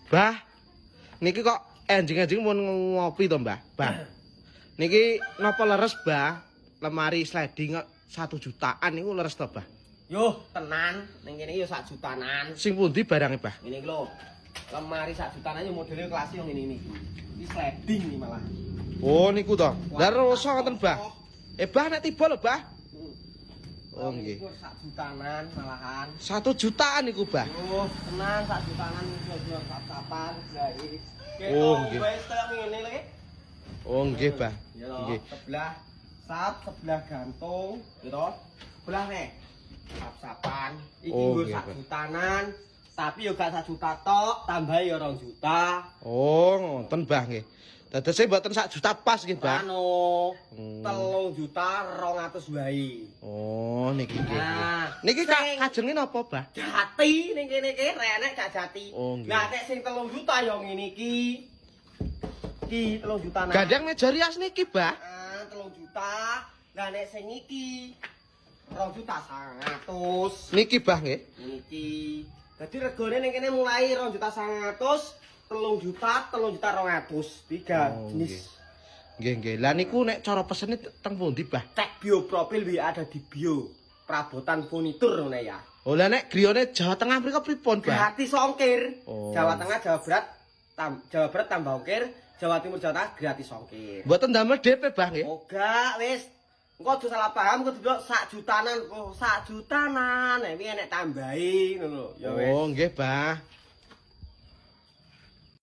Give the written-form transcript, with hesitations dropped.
Bah, niki kok enjing-enjing mun ngopi to, Mbah? Bah. Niki napa leres, Bah? Lemari sliding 1 jutaan niku leres to, Bah? Yo, tenan, ning kene yo 1 jutaan. Sing pundi barange, Bah? Ngene iki lho. Lemari 1 jutaan yo modele kelas yo ngene iki. Iki sliding iki malah. Oh, niku to. Lah roso ngoten, Bah. Bah nek tiba lho, Bah. Oh, nggih. 1 jutaan malahan. 1 jutaan niku, Bah. Yo, tenan 1 jutaan iki yo sap-sapan, jahit. Oh, nggih. Wis kaya ngene lho. Oh, nggih, Bah. Ya, Nggih. sebelah sap, sebelah gantung, gitu. Sebelah nih. Sap-sapan. Iki Oh, nggo nggih, 1 Pak. jutanan, tapi yo gak 1 juta tok, tambah yo 2 juta. Oh, ngoten, Bah nggih. Dadose mboten 1 juta pas nggih, Bah. Anu, Hmm. 3 juta 200 wae. Oh, niki nggih. Nah, Niki sing- kajenge napa, Bah? Jati ning kene iki renek gak jati. Oh, nggih. Lah nek sing 3 juta yo ngene iki. Iki 3 juta. Gandeng meja rias niki, Bah. 3 juta. Lah nek sing iki 2 juta 100. Niki, Bah nggih. Niki. Dadi regane ning kene mulai 2 juta 100, 3 juta, 3 juta 200. Tiga Oh, jenis. Nggih, nggih. Lah niku nek cara pesene teng pundi, Bah? Cek bio profil WA ada di bio. Perabotan furnitur ngene ya. Oh, lah nek griyane Jawa Tengah mriko pripun, Bah? Gratis ongkir. Oh. Jawa Tengah, Jawa Barat tambah ongkir, Jawa Timur, Jawa Tengah gratis ongkir. Mboten damel DP, Bah nggih. Oh, gak wis. Engko aja salah paham, kudu delok 1 jutanan. Oh, 1 jutanan. Nek piye nek tambahi ngono lho. Ya wis. Oh, nggih, Bah.